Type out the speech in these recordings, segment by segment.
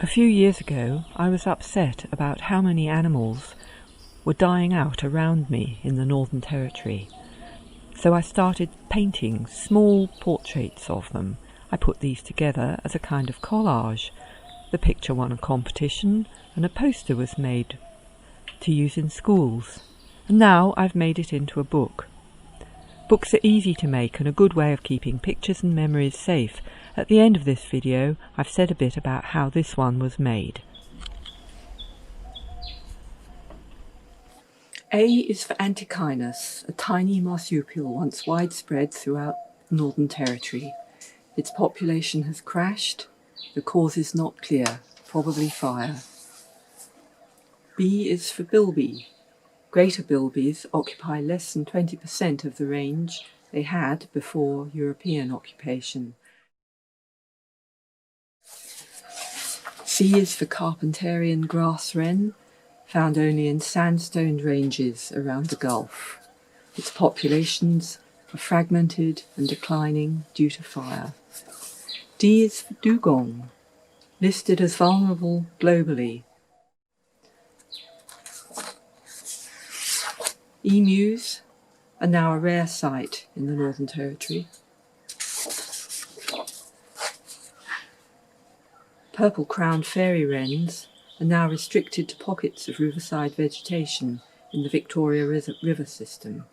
A few years ago, I was upset about how many animals were dying out around me in the Northern Territory. So I started painting small portraits of them. I put these together as a kind of collage. The picture won a competition and a poster was made to use in schools. And now I've made it into a book. Books are easy to make and a good way of keeping pictures and memories safe. At the end of this video, I've said a bit about how this one was made. A is for Antechinus, a tiny marsupial once widespread throughout the Northern Territory. Its population has crashed. The cause is not clear, probably fire. B is for bilby. Greater bilbies occupy less than 20% of the range they had before European occupation. C is for Carpentarian grass wren, found only in sandstone ranges around the Gulf. Its populations are fragmented and declining due to fire. D is for dugong, listed as vulnerable globally. Emus are now a rare sight in the Northern Territory. Purple-crowned fairy wrens are now restricted to pockets of riverside vegetation in the Victoria River system.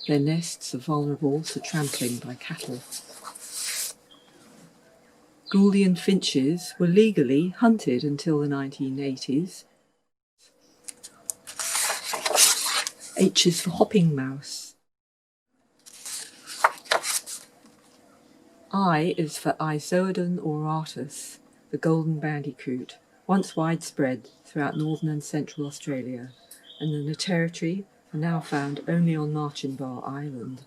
Their nests are vulnerable to trampling by cattle. Gouldian finches were legally hunted until the 1980s. H is for hopping mouse. I is for Isoodon auratus, the golden bandicoot, once widespread throughout northern and central Australia, and in the Territory are now found only on Marchinbar Island.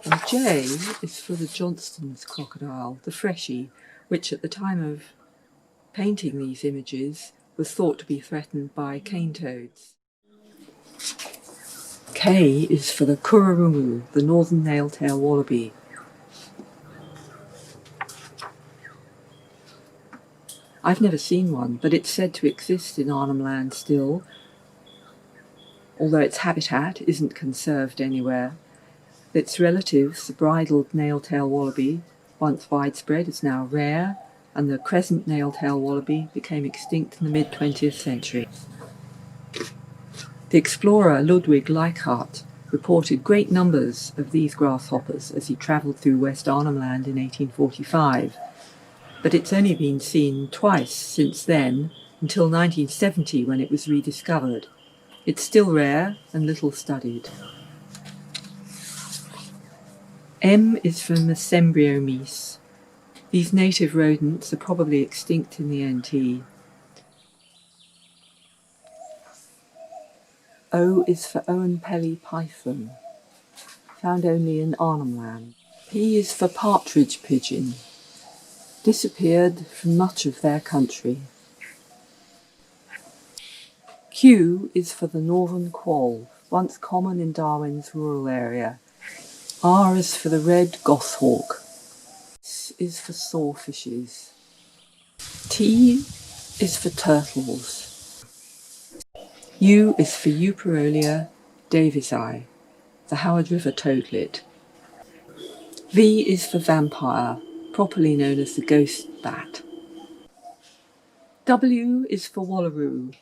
And J is for the Johnston's crocodile, the freshie, which at the time of painting these images was thought to be threatened by cane toads. K is for the Kurrarungu, the northern nail-tail wallaby. I've never seen one, but it's said to exist in Arnhem Land still, although its habitat isn't conserved anywhere. Its relatives, the bridled nail-tail wallaby, once widespread, is now rare, and the crescent nail-tail wallaby became extinct in the mid-20th century. The explorer Ludwig Leichhardt reported great numbers of these grasshoppers as he travelled through West Arnhem Land in 1845, but it's only been seen twice since then, until 1970 when it was rediscovered. It's still rare and little studied. M is for Mesembryomeis. These native rodents are probably extinct in the NT. O is for Owen Pelly python, found only in Arnhem Land. P is for partridge pigeon, disappeared from much of their country. Q is for the northern quoll, once common in Darwin's rural area. R is for the red goshawk. S is for sawfishes. T is for turtles. U is for Euparolia davisii, the Howard River toadlet. V is for vampire, properly known as the ghost bat. W is for wallaroo.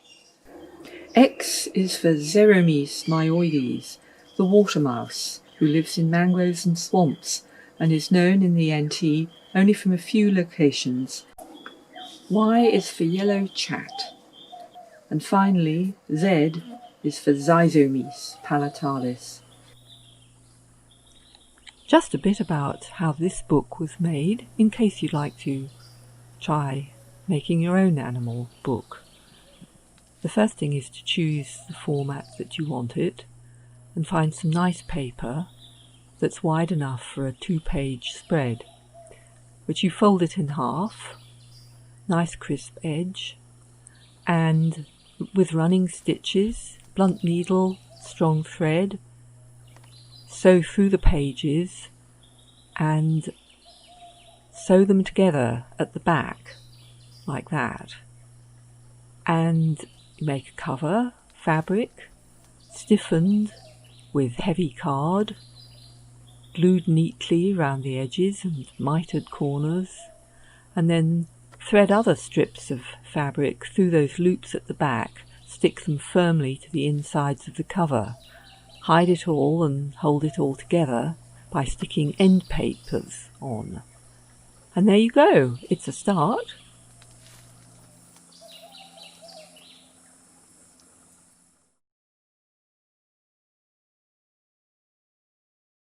X is for Xeromys myoides, the water mouse, who lives in mangroves and swamps and is known in the NT only from a few locations. Y is for yellow chat. And finally, Z is for Zizomys palatalis. Just a bit about how this book was made, in case you'd like to try making your own animal book. The first thing is to choose the format that you want it, and find some nice paper that's wide enough for a 2-page spread, which you fold it in half, nice crisp edge, and with running stitches, blunt needle, strong thread, sew through the pages and sew them together at the back like that. And you make a cover, fabric, stiffened with heavy card, glued neatly round the edges and mitered corners, and then thread other strips of fabric through those loops at the back, stick them firmly to the insides of the cover, hide it all and hold it all together by sticking end papers on. And there you go, it's a start.